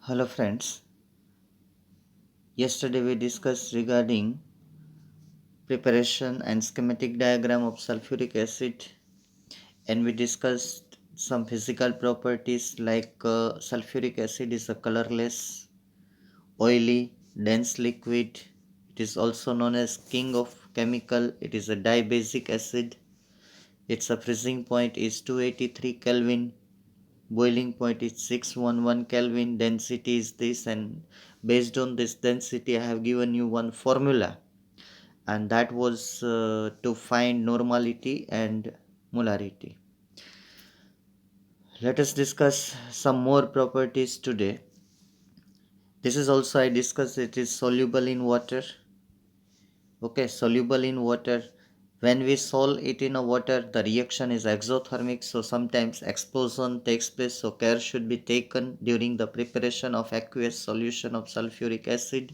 Hello friends, yesterday we discussed regarding preparation and schematic diagram of sulfuric acid, and we discussed some physical properties like sulfuric acid is a colorless, oily, dense liquid. It is also known as king of chemical. It is a dibasic acid. Its freezing point is 283 Kelvin. Boiling point is 611 Kelvin. Density is this, and based on this density I have given you one formula, and that was to find normality and molarity. Let us discuss some more properties today. This is also I discussed, it is soluble in water. Okay, soluble in water. When we solve it in a water, the reaction is exothermic, so sometimes explosion takes place, so care should be taken during the preparation of aqueous solution of sulfuric acid.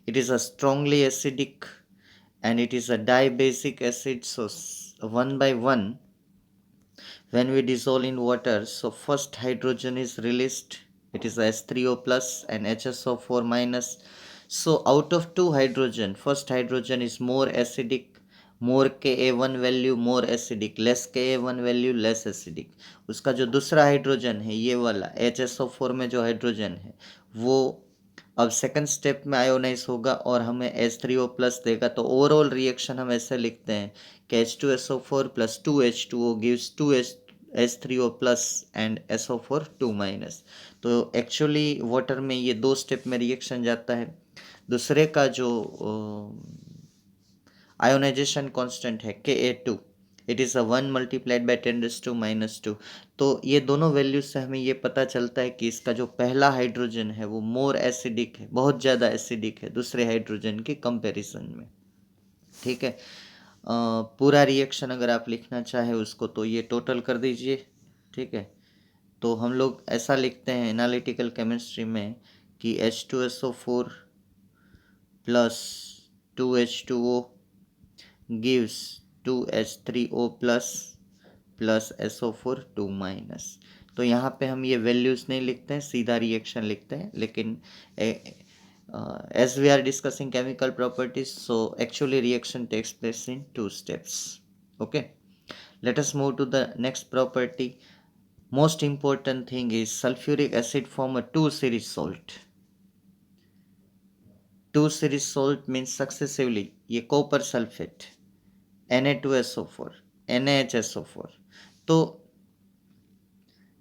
It is a strongly acidic and it is a dibasic acid, so one by one when we dissolve in water, so first hydrogen is released, it is S3O plus and HSO4 minus. So out of two hydrogen, first hydrogen is more acidic, more Ka1 value more acidic, less Ka1 value less acidic. उसका जो दूसरा hydrogen है ये वाला HSO4 में जो hydrogen है वो अब सेकंड स्टेप में आयोनाइज होगा और हमें H3O प्लस देगा. तो ओवरऑल रिएक्शन हम ऐसे लिखते हैं कि H2SO4 plus 2H2O gives 2H3O plus and SO4 2 minus. तो एक्चुअली वाटर में ये दो स्टेप में रिएक्शन जाता है. दूसरे का जो आयोनाइजेशन कांस्टेंट है Ka2, it is 1 multiplied by 10⁻². तो ये दोनों वैल्यूज से हमें ये पता चलता है कि इसका जो पहला हाइड्रोजन है वो मोर एसिडिक है, बहुत ज़्यादा एसिडिक है दूसरे हाइड्रोजन के कंपैरिजन में. ठीक है, पूरा रिएक्शन अगर आप लिखना चाहे उसको तो ये टोटल कर दीजिए. ठीक है, तो हम लोग ऐसा लिखते हैं एनालिटिकल केमिस्ट्री में कि H2SO4 plus 2H2O gives 2H3O plus SO4 2 minus. तो यहाँ पे हम ये वैल्यूज़ नहीं लिखते हैं, सीधा रिएक्शन लिखते हैं. लेकिन as we are discussing chemical properties, so actually reaction takes place in two steps. Okay, let us move to the next property. Most important thing is sulfuric acid form a 2-series salt. 2-series salt means successively ये copper sulfate, Na2SO4, NaHSO4. तो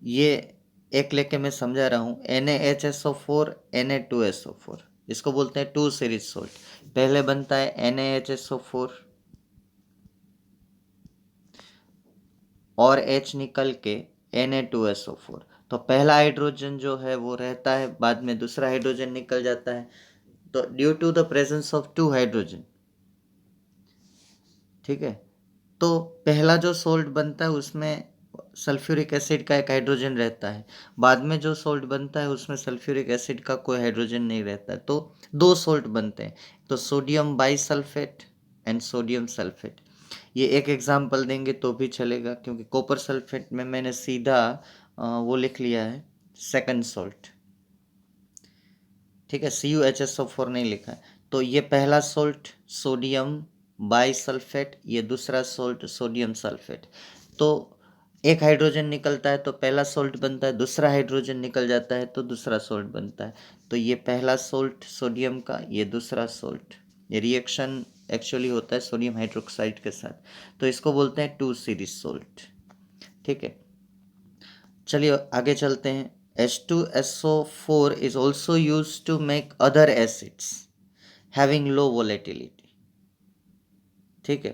ये एक लेके मैं समझा रहा हूँ. NaHSO4, Na2SO4, इसको बोलते हैं 2-series सोल्ट. पहले बनता है NaHSO4 और H निकल के Na2SO4. तो पहला हाइड्रोजन जो है वो रहता है, बाद में दूसरा हाइड्रोजन निकल जाता है. तो due to the presence of two hydrogen, ठीक है, तो पहला जो सोल्ट बनता है उसमें सल्फ्यूरिक एसिड का एक हाइड्रोजन रहता है. बाद में जो सोल्ट बनता है उसमें सल्फ्यूरिक एसिड का कोई हाइड्रोजन नहीं रहता है. तो दो सोल्ट बनते हैं, तो सोडियम बाईसल्फेट एंड सोडियम सल्फेट. ये एक एग्जांपल देंगे तो भी चलेगा, क्योंकि कॉपर सल्फेट में मैंने सीधा वो लिख लिया है सेकंड सोल्ट. ठीक है, CuHSO4 नहीं लिखा है. तो ये पहला सोल्ट सोडियम बाईसल्फेट, ये दूसरा सोल्ट सोडियम सल्फेट. तो एक हाइड्रोजन निकलता है तो पहला सोल्ट बनता है, दूसरा हाइड्रोजन निकल जाता है तो दूसरा सोल्ट बनता है. तो ये पहला सोल्ट सोडियम का, ये दूसरा सोल्ट. ये रिएक्शन एक्चुअली होता है सोडियम हाइड्रोक्साइड के साथ, तो इसको बोलते हैं 2-series सोल्ट. ठीक है, चलिए आगे चलते हैं. H2SO4 is also used to make other acids having low volatility. ठीक है,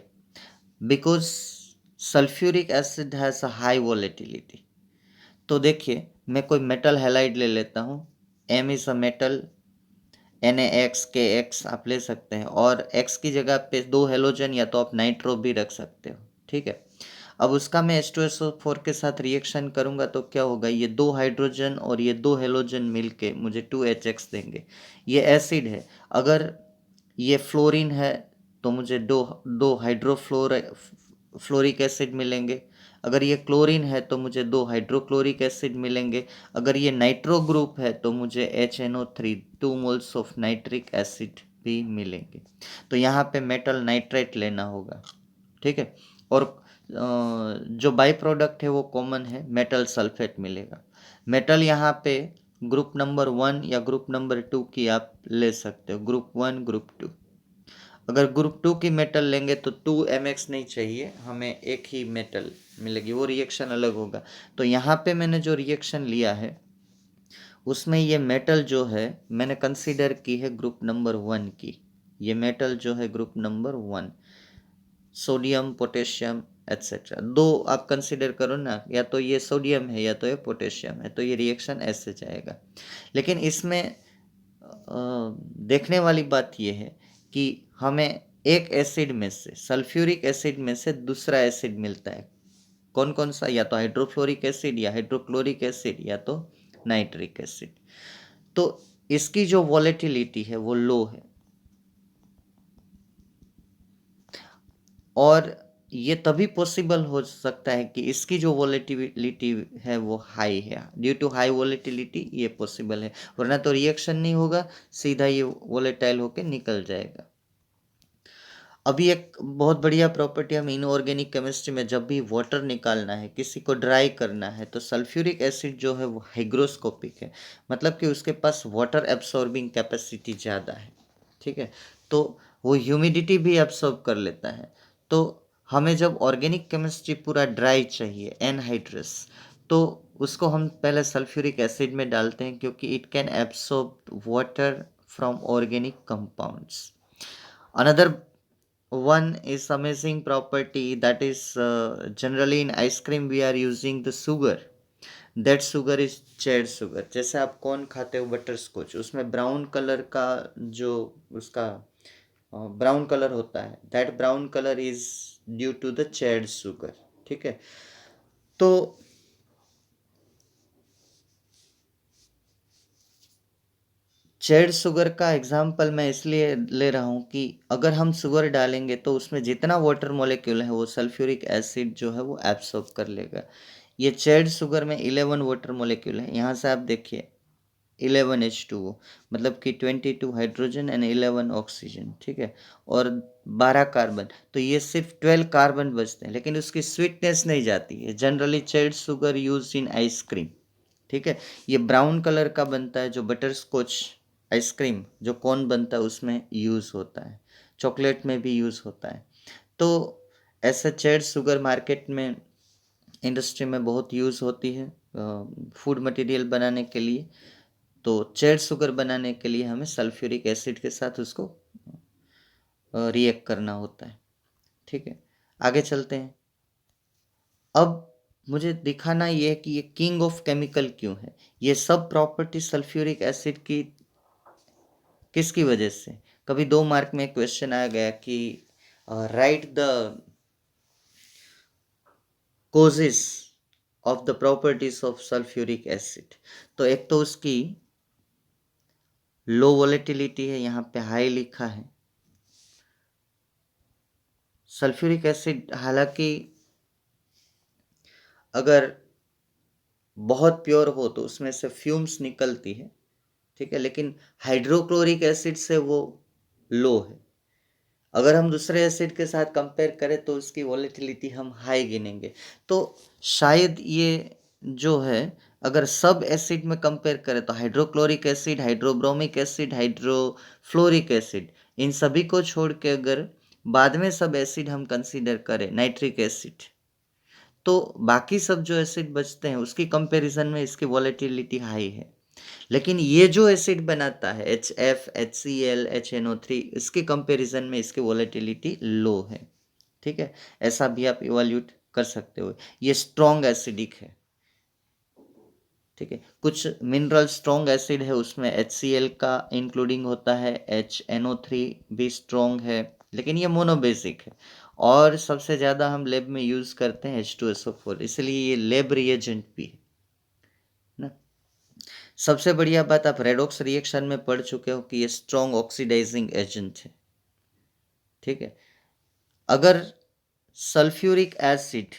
because sulfuric acid has a high volatility. तो देखिए मैं कोई मेटल हैलाइड ले लेता हूँ. M is a metal, NaX KX आप ले सकते हैं, और X की जगह पे दो हेलोजन या तो आप नाइट्रो भी रख सकते हो. ठीक है, अब उसका मैं H2SO4 के साथ रिएक्शन करूंगा तो क्या होगा, ये दो हाइड्रोजन और ये दो हेलोजन मिलके मुझे 2HX देंगे. ये एसिड है. अगर ये फ्लोरीन है तो मुझे दो हाइड्रोफ्लोरिक एसिड मिलेंगे. अगर ये क्लोरीन है तो मुझे 2 हाइड्रोक्लोरिक एसिड मिलेंगे। अगर ये नाइट्रो ग्रुप है तो मुझे HNO3 2 moles of nitric acid भी मिलेंगे। तो यहाँ पे मेटल नाइट्रेट लेना होगा, ठीक है। और जो बाई प्रोडक्ट है वो कॉमन है, मेटल सल्फेट मिलेगा। मेटल यहाँ पे ग्रुप नंबर 1 या ग्रुप नंबर 2 की आप ले सकते हो, ग्रुप 1 ग्रुप 2। अगर ग्रुप 2 की मेटल लेंगे तो 2mx नहीं चाहिए, हमें एक ही मेटल मिलेगी, वो रिएक्शन अलग होगा। तो यहाँ पे मैंने जो रिएक्शन लिया है उसमें ये मेटल जो है मैंने कंसीडर की है ग्रुप नंबर 1 की। ये मेटल जो है group number 1, sodium potassium etcetera, 2 आप कंसीडर करो ना, या तो ये सोडियम है या तो ये पोटेशियम है, तो ये रिएक्शन ऐसे जाएगा। लेकिन इसमें देखने वाली बात यह है कि हमें एक एसिड में से, सल्फ्यूरिक एसिड में से दूसरा एसिड मिलता है। कौन कौन सा? या तो हाइड्रोफ्लोरिक एसिड या हाइड्रोक्लोरिक एसिड या तो नाइट्रिक एसिड। तो इसकी जो वॉलेटिलिटी है वो लो है, और ये तभी पॉसिबल हो सकता है कि इसकी जो वॉलेटिलिटी है वो हाई है। ड्यू टू हाई वॉलेटिलिटी ये पॉसिबल है, वरना तो रिएक्शन नहीं होगा, सीधा ये वॉलेटाइल होके निकल जाएगा। अभी एक बहुत बढ़िया प्रॉपर्टी, हम इनऑर्गेनिक केमिस्ट्री में जब भी वाटर निकालना है, किसी को ड्राई करना है, तो सल्फ्यूरिक एसिड जो है वो हाइग्रोस्कोपिक है, मतलब कि उसके पास वाटर एब्सॉर्बिंग कैपेसिटी ज़्यादा है, ठीक है। तो वो ह्यूमिडिटी भी एब्सॉर्ब कर लेता है। तो हमें जब ऑर्गेनिक केमिस्ट्री पूरा ड्राई चाहिए, एनहाइड्रस, तो उसको हम पहले सल्फ्यूरिक एसिड में डालते हैं, क्योंकि it can absorb water from organic compounds. Another one is amazing property, that is generally in ice cream we are using the sugar. That sugar is charred sugar. जैसे आप कौन खाते हो बटर स्कॉच, उसमें ब्राउन कलर का जो उसका brown colour होता है, that brown colour is due to the charred sugar, ठीक है। तो चेड शुगर का एग्जाम्पल मैं इसलिए ले रहा हूँ कि अगर हम शुगर डालेंगे तो उसमें जितना वाटर मॉलिक्यूल है वो सल्फ्यूरिक एसिड जो है वो एब्सॉर्ब कर लेगा। ये चेड शुगर में 11 वाटर मॉलिक्यूल है, यहाँ से आप देखिए 11H2O, मतलब कि 22 हाइड्रोजन एंड 11 ऑक्सीजन, ठीक है, और 12 कार्बन। तो ये सिर्फ 12 कार्बन बचते हैं, लेकिन उसकी स्वीटनेस नहीं जाती है। Generally चेड sugar use in ice cream, ठीक है। ये ब्राउन कलर का बनता है, जो बटर स्कॉच आइसक्रीम जो कौन बनता है उसमें यूज़ होता है, चॉकलेट में भी यूज़ होता है। तो ऐसा चेड शुगर मार्केट में, इंडस्ट्री में बहुत यूज़ होती है फूड मटेरियल बनाने के लिए। तो चेड शुगर बनाने के लिए हमें सल्फ्यूरिक एसिड के साथ उसको रिएक्ट करना होता है, ठीक है। आगे चलते हैं। अब मुझे दिखाना ये है कि ये किंग ऑफ केमिकल क्यों है। ये सब प्रॉपर्टी सल्फ्यूरिक एसिड की किसकी वजह से? कभी 2 मार्क में क्वेश्चन आ गया कि right the causes of the properties of sulfuric acid। तो एक तो उसकी लो वोलेटिलिटी है, यहाँ पे हाई लिखा है। सल्फ्यूरिक एसिड हालांकि अगर बहुत प्योर हो तो उसमें से फ्यूम्स निकलती है, ठीक है, लेकिन हाइड्रोक्लोरिक एसिड से वो लो है। अगर हम दूसरे एसिड के साथ कंपेयर करें तो उसकी वॉलेटिलिटी हम हाई गिनेंगे। तो शायद ये जो है, अगर सब एसिड में कंपेयर करें तो hydrochloric acid, hydrobromic acid, hydrofluoric acid, इन सभी को छोड़ के अगर बाद में सब एसिड हम कंसीडर करें, नाइट्रिक एसिड, तो बाकी सब जो एसिड बचते हैं उसकी कंपैरिजन में इसकी वॉलेटिलिटी हाई है। लेकिन ये जो एसिड बनाता है HF, HCl, HNO3, इसके कंपैरिजन में इसकी वॉलेटिलिटी लो है, ठीक है। ऐसा भी आप इवैल्यूएट कर सकते हो। ये स्ट्रॉन्ग एसिडिक है, ठीक है। कुछ मिनरल स्ट्रॉन्ग एसिड है, उसमें HCl का इंक्लूडिंग होता है, HNO3 भी स्ट्रॉन्ग है, लेकिन ये मोनोबेसिक है। और सबसे ज़्यादा हम लैब में यूज़ करते हैं H2SO4, इसलिए ये लैब रिएजेंट भी है ना। सबसे बढ़िया बात, आप रेडॉक्स रिएक्शन में पढ़ चुके हो कि ये स्ट्रॉन्ग ऑक्सीडाइजिंग एजेंट है, ठीक है। अगर sulphuric acid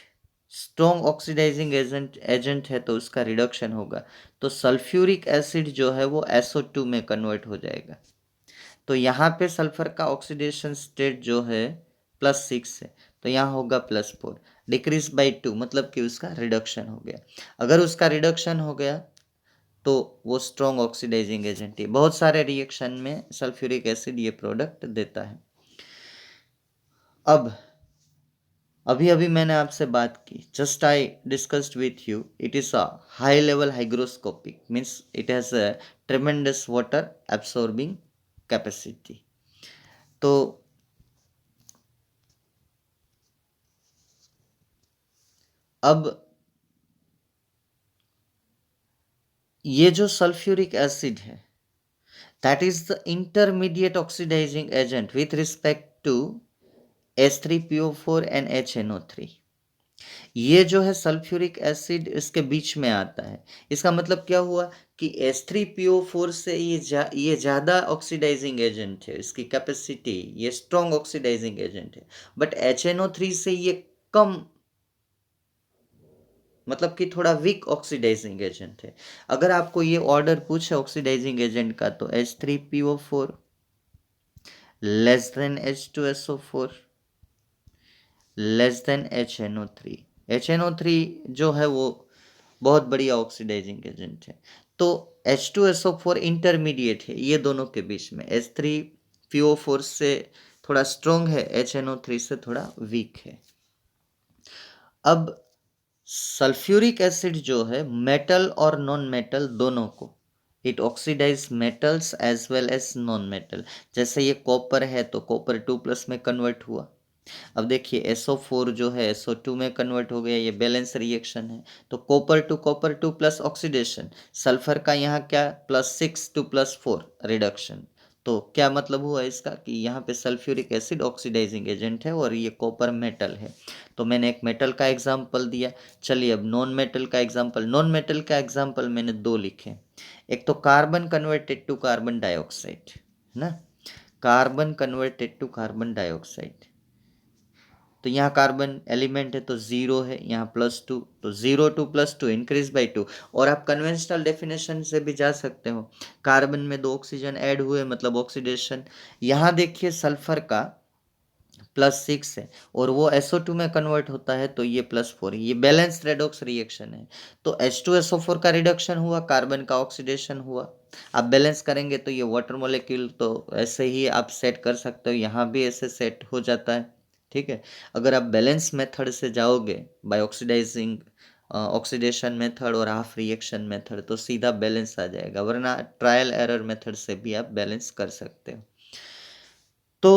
strong oxidising agent है तो उसका रिडक्शन होगा। तो सल्फ्यूरिक एसिड जो है वो SO2 में कन्वर्ट हो जाएगा। तो यहाँ पे सल्फर का ऑक्सीडेशन स्टेट जो है +6 है, तो यहाँ होगा +4। डिक्रीज बाई 2 मतलब कि उसका रिडक्शन हो गया। अगर उसका रिडक्शन हो गया तो वो स्ट्रॉन्ग ऑक्सीडाइजिंग एजेंट है। बहुत सारे रिएक्शन में सल्फ्यूरिक एसिड ये प्रोडक्ट देता है। अब अभी अभी मैंने आपसे बात की, just I discussed with you, it is a high level hygroscopic, means it has a tremendous water absorbing capacity. तो अब ये जो सल्फ्यूरिक एसिड है that is the intermediate oxidising agent with respect to H3PO4 and HNO3। ये जो है sulphuric acid इसके बीच में आता है। इसका मतलब क्या हुआ कि H3PO4 से ये ज़्यादा ऑक्सीडाइजिंग एजेंट है, इसकी कैपेसिटी, ये स्ट्रॉन्ग ऑक्सीडाइजिंग एजेंट है। बट HNO3 से ये कम, मतलब कि थोड़ा वीक ऑक्सीडाइजिंग एजेंट है। अगर आपको ये ऑर्डर पूछे ऑक्सीडाइजिंग एजेंट का तो H3PO4 less than H2SO4 less than HNO3। HNO3 जो है वो बहुत बढ़िया ऑक्सीडाइजिंग एजेंट है। तो H2SO4 इंटरमीडिएट है ये दोनों के बीच में। H3PO4 से थोड़ा स्ट्रॉन्ग है, HNO3 से थोड़ा वीक है। अब सल्फ्यूरिक एसिड जो है मेटल और नॉन मेटल दोनों को, it oxidise metals as well as non metal. जैसे ये कॉपर है तो कॉपर 2+ में कन्वर्ट हुआ। अब देखिए SO4 जो है SO2 में कन्वर्ट हो गया, ये बैलेंस रिएक्शन है। तो copper two plus oxidation, sulphur का यहाँ क्या +6 टू +4 रिडक्शन। तो क्या मतलब हुआ इसका कि यहाँ पे सल्फ्यूरिक एसिड ऑक्सीडाइजिंग एजेंट है और ये कॉपर मेटल है। तो मैंने एक मेटल का एग्जांपल दिया। चलिए अब नॉन मेटल का एग्जांपल, नॉन मेटल का एग्जांपल मैंने 2 लिखे। एक तो carbon converted to carbon dioxide, है ना, carbon converted to carbon dioxide. तो यहाँ कार्बन एलिमेंट है तो 0 है, यहाँ +2, तो 0 टू +2 इंक्रीज बाई 2। और आप कन्वेंशनल डेफिनेशन से भी जा सकते हो, कार्बन में 2 ऑक्सीजन ऐड हुए मतलब ऑक्सीडेशन। यहाँ देखिए सल्फर का +6 है और वो SO2 में कन्वर्ट होता है तो ये +4 है, ये बैलेंस रेडॉक्स रिएक्शन है। तो H2SO4 का रिडक्शन हुआ, कार्बन का ऑक्सीडेशन हुआ। आप बैलेंस करेंगे तो ये वाटर मॉलिक्यूल तो ऐसे ही आप सेट कर सकते हो, यहाँ भी ऐसे सेट हो जाता है। ठीक है, अगर आप बैलेंस मेथड से जाओगे बाय ऑक्सीडाइजिंग ऑक्सीडेशन मेथड और हाफ रिएक्शन मेथड तो सीधा बैलेंस आ जाएगा, वरना ट्रायल एरर मेथड से भी आप बैलेंस कर सकते हो। तो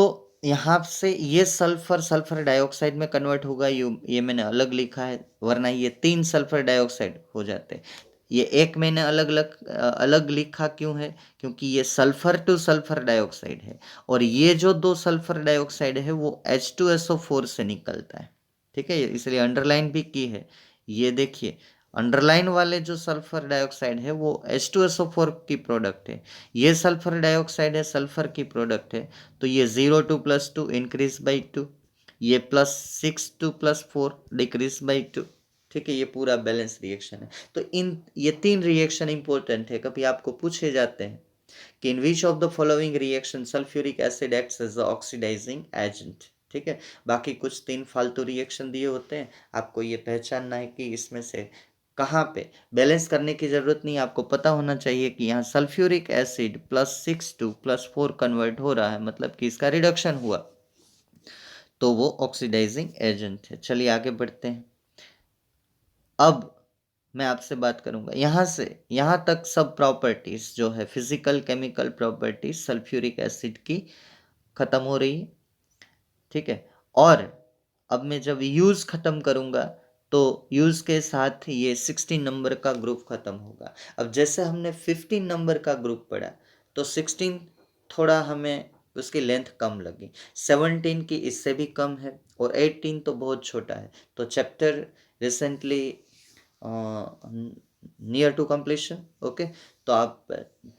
यहाँ से ये सल्फर सल्फर डाइऑक्साइड में कन्वर्ट होगा, ये मैंने अलग लिखा है, वरना ये 3 सल्फर डाइऑक्साइड हो जाते। ये एक मैंने अलग अलग अलग लिखा क्यों है, क्योंकि ये सल्फर टू सल्फर डाइऑक्साइड है और ये जो 2 सल्फर डाइऑक्साइड है वो H2SO4 से निकलता है। ठीक है, इसलिए अंडरलाइन भी की है। ये देखिए अंडरलाइन वाले जो सल्फर डाइऑक्साइड है वो H2SO4 की प्रोडक्ट है, ये सल्फर डाइऑक्साइड है सल्फर की प्रोडक्ट है। तो ये 0 टू +2 इंक्रीज बाई 2, ये +6 टू +4 डिक्रीज बाई 2। ठीक है, ये पूरा बैलेंस रिएक्शन है। तो ये 3 रिएक्शन इंपॉर्टेंट है, कभी आपको पूछे जाते हैं कि in which of the following reaction sulphuric acid acts as the oxidising agent. ठीक है, बाकी कुछ 3 फालतू रिएक्शन दिए होते हैं, आपको ये पहचानना है कि इसमें से कहाँ पे बैलेंस करने की जरूरत नहीं, आपको पता होना चाहिए कि यहाँ सल्फ्यूरिक एसिड +6 टू +4 कन्वर्ट हो रहा है, मतलब कि इसका रिडक्शन हुआ, तो वो ऑक्सीडाइजिंग एजेंट है। चलिए आगे बढ़ते हैं। अब मैं आपसे बात करूंगा यहाँ से यहाँ तक सब प्रॉपर्टीज जो है physical chemical properties sulphuric acid की खत्म हो रही है। ठीक है, और अब मैं जब यूज खत्म करूंगा तो यूज के साथ ये 16 नंबर का ग्रुप खत्म होगा। अब जैसे हमने 15 नंबर का ग्रुप पढ़ा तो 16 थोड़ा हमें उसकी लेंथ कम लगी, 17 की इससे भी कम है और 18 तो बहुत छोटा है। तो chapter recently near to completion. Okay, तो आप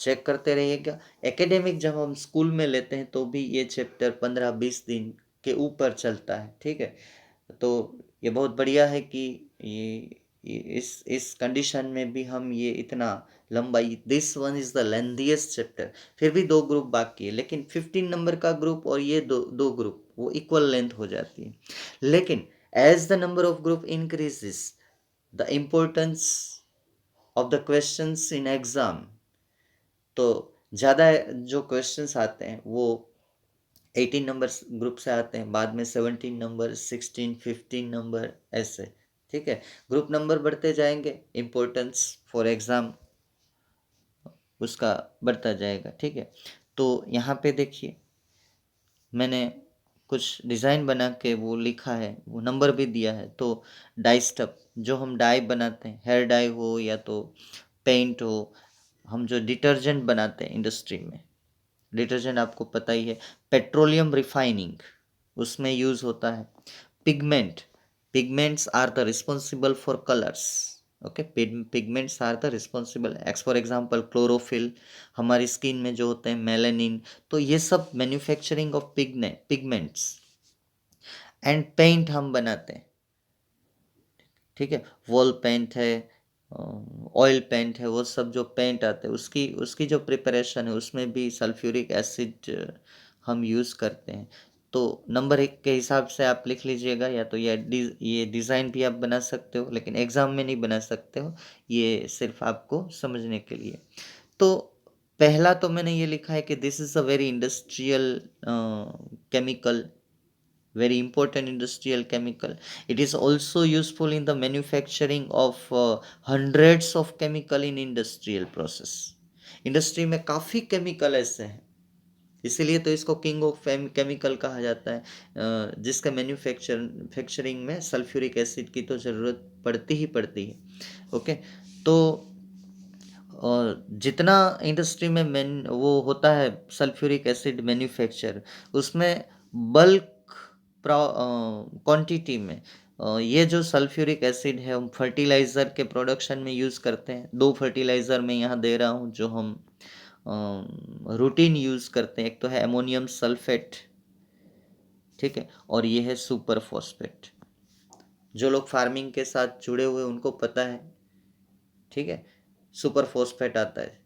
चेक करते रहिएगा। एकेडमिक जब हम स्कूल में लेते हैं तो भी ये चैप्टर 15-20 दिन के ऊपर चलता है। ठीक है, तो ये बहुत बढ़िया है कि इस कंडीशन में भी हम ये इतना लंबाई, this one is the lengthiest chapter, फिर भी 2 ग्रुप बाकी है, लेकिन 15 नंबर का ग्रुप और ये दो ग्रुप वो इक्वल लेंथ हो जाती है। लेकिन as the number of group increases, the importance of the questions in exam, तो ज़्यादा जो क्वेश्चंस आते हैं वो 18 नंबर ग्रुप से आते हैं, बाद में 17 नंबर, 16, 15 नंबर, ऐसे। ठीक है, ग्रुप नंबर बढ़ते जाएंगे, इम्पोर्टेंस फॉर एग्ज़ाम उसका बढ़ता जाएगा। ठीक है, तो यहाँ पे देखिए मैंने कुछ डिज़ाइन बना के वो लिखा है, वो नंबर भी दिया है। तो डाई स्टफ, जो हम डाई बनाते हैं, हेयर डाई हो या तो पेंट हो, हम जो डिटर्जेंट बनाते हैं इंडस्ट्री में, डिटर्जेंट आपको पता ही है, पेट्रोलियम रिफाइनिंग उसमें यूज़ होता है। Pigment, pigments are the responsible for colours. Okay, pigments are the responsible, for example chlorophyll, हमारी स्किन में जो होते हैं मेलानिन, तो ये सब manufacturing of pigments. And paint हम बनाते हैं, ठीक है, वॉल पेंट है, ऑयल पेंट है, वो सब जो पेंट आते हैं उसकी उसकी जो प्रिपरेशन है उसमें भी सल्फ्यूरिक एसिड हम यूज़ करते हैं। तो नंबर 1 के हिसाब से आप लिख लीजिएगा, या तो ये डिज़ाइन भी आप बना सकते हो, लेकिन एग्ज़ाम में नहीं बना सकते हो, ये सिर्फ आपको समझने के लिए। तो पहला तो मैंने ये लिखा है कि this is a very industrial chemical, very important industrial chemical. It is also useful in the manufacturing of hundreds of chemical in industrial process. Industry में काफ़ी केमिकल ऐसे हैं, इसीलिए तो इसको किंग ऑफ केमिकल कहा जाता है, जिसका मैन्युफैक्चरिंग में सल्फ्यूरिक एसिड की तो ज़रूरत पड़ती ही पड़ती है। ओके, तो जितना इंडस्ट्री में वो होता है सल्फ्यूरिक एसिड मैन्युफैक्चर, उसमें बल्क क्वांटिटी में ये जो सल्फ्यूरिक एसिड है हम फर्टिलाइज़र के प्रोडक्शन में यूज़ करते हैं। 2 फर्टिलाइज़र मैं यहाँ दे रहा हूँ जो हम रूटीन यूज़ करते हैं। एक तो है अमोनियम सल्फेट, ठीक है, और ये है सुपर फॉस्फेट। जो लोग फार्मिंग के साथ जुड़े हुए उनको पता है, ठीक है, सुपर फॉस्फेट आता है,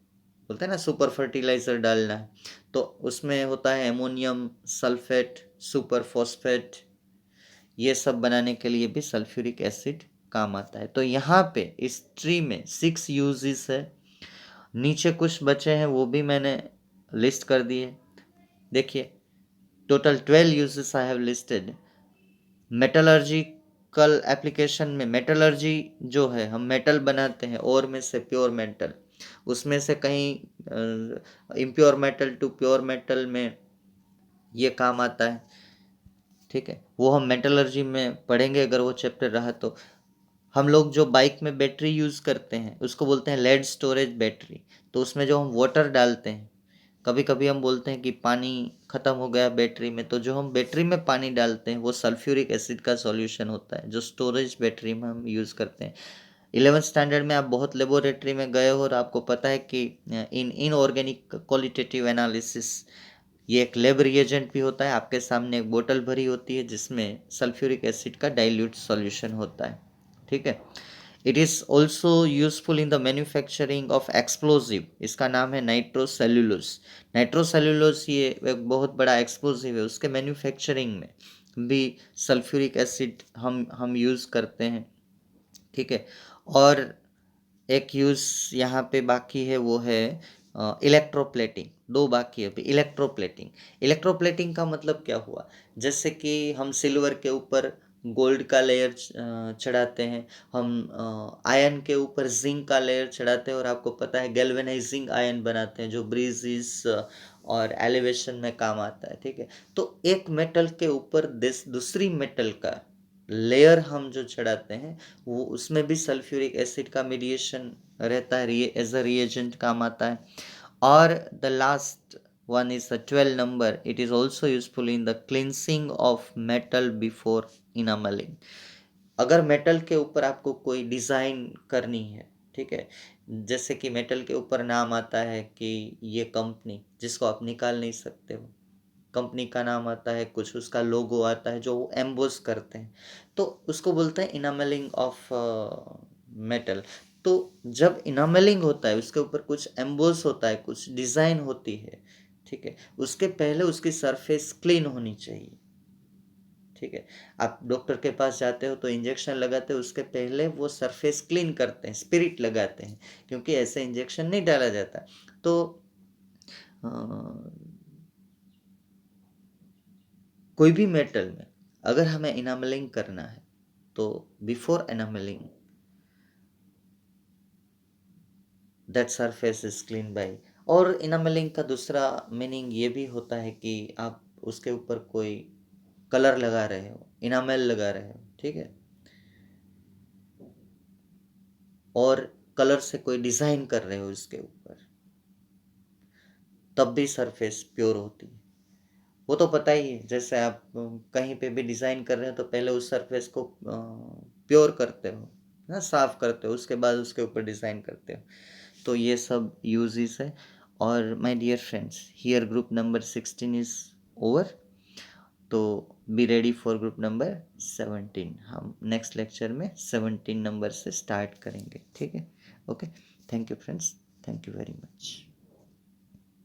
बोलते हैं ना सुपर फर्टिलाइज़र डालना है, तो उसमें होता है अमोनियम सल्फेट, सुपर फॉस्फेट, ये सब बनाने के लिए भी सल्फ्यूरिक एसिड काम आता है। तो यहाँ पे इस ट्री में 6 यूजेस है, नीचे कुछ बचे हैं वो भी मैंने लिस्ट कर दिए। देखिए total 12 uses I have listed. Metallurgical application में, मेटलर्जी जो है हम मेटल बनाते हैं और में से प्योर मेटल, उसमें से कहीं impure metal to pure metal में ये काम आता है, ठीक है, वो हम मेटलर्जी में पढ़ेंगे अगर वो चैप्टर रहा तो। हम लोग जो बाइक में बैटरी यूज़ करते हैं उसको बोलते हैं लेड स्टोरेज बैटरी, तो उसमें जो हम वाटर डालते हैं, कभी कभी हम बोलते हैं कि पानी ख़त्म हो गया बैटरी में, तो जो हम बैटरी में पानी डालते हैं वो सल्फ्यूरिक एसिड का सॉल्यूशन होता है जो स्टोरेज बैटरी में हम यूज़ करते हैं। 11th स्टैंडर्ड में आप बहुत लेबोरेटरी में गए हो और आपको पता है कि इनऑर्गेनिक क्वालिटेटिव एनालिसिस, ये एक लैब रिएजेंट भी होता है। आपके सामने एक बोतल भरी होती है जिसमें सल्फ्यूरिक एसिड का डाइल्यूट सॉल्यूशन होता है, ठीक है। It is also useful in the manufacturing of explosive, इसका नाम है नाइट्रोसेल्यूलोस। नाइट्रोसेल्यूलोस ये एक बहुत बड़ा एक्सप्लोजिव है, उसके मैन्युफैक्चरिंग में भी सल्फ्यूरिक एसिड हम यूज़ करते हैं, ठीक है। और एक यूज़ यहाँ पे बाकी है वो है इलेक्ट्रोप्लेटिंग। 2 बाकी है अभी। इलेक्ट्रोप्लेटिंग, इलेक्ट्रोप्लेटिंग का मतलब क्या हुआ, जैसे कि हम सिल्वर के ऊपर गोल्ड का लेयर चढ़ाते हैं, हम आयन के ऊपर जिंक का लेयर चढ़ाते हैं, और आपको पता है गैल्वेनाइजिंग आयन बनाते हैं जो ब्रीजेस और एलिवेशन में काम आता है, ठीक है। तो एक मेटल के ऊपर दूसरी मेटल का लेयर हम जो चढ़ाते हैं वो उसमें भी सल्फ्यूरिक एसिड का मीडिएशन रहता है, एज अ रिएजेंट काम आता है। और the last one is the 12 number, it is also useful in the cleansing of metal before enamelling. अगर मेटल के ऊपर आपको कोई डिज़ाइन करनी है, ठीक है, जैसे कि मेटल के ऊपर नाम आता है कि ये कंपनी, जिसको आप निकाल नहीं सकते हो, कंपनी का नाम आता है, कुछ उसका लोगो आता है जो वो एम्बोस करते हैं, तो उसको बोलते हैं इनामेलिंग ऑफ मेटल। तो जब इनामेलिंग होता है उसके ऊपर कुछ एम्बोस होता है, कुछ डिज़ाइन होती है, ठीक है, उसके पहले उसकी सरफेस क्लीन होनी चाहिए। ठीक है, आप डॉक्टर के पास जाते हो तो इंजेक्शन लगाते हो, उसके पहले वो सरफेस क्लीन करते हैं, स्पिरिट लगाते हैं, क्योंकि ऐसे इंजेक्शन नहीं डाला जाता। तो अ, कोई भी मेटल में अगर हमें इनामलिंग करना है तो before enamelling that surface is clean by. और इनामलिंग का दूसरा मीनिंग ये भी होता है कि आप उसके ऊपर कोई कलर लगा रहे हो, इनामेल लगा रहे हो, ठीक है, और कलर से कोई डिज़ाइन कर रहे हो इसके ऊपर, तब भी सरफेस प्योर होती है। वो तो पता ही है, जैसे आप कहीं पे भी डिज़ाइन कर रहे हो तो पहले उस सरफेस को प्योर करते हो ना, साफ करते हो, उसके बाद उसके ऊपर डिज़ाइन करते हो। तो ये सब यूजेस है। और my dear friends, here group number 16 is over. तो be ready for group number 17। हम नेक्स्ट लेक्चर में 17 नंबर से स्टार्ट करेंगे, ठीक है। Okay, thank you friends, thank you very much.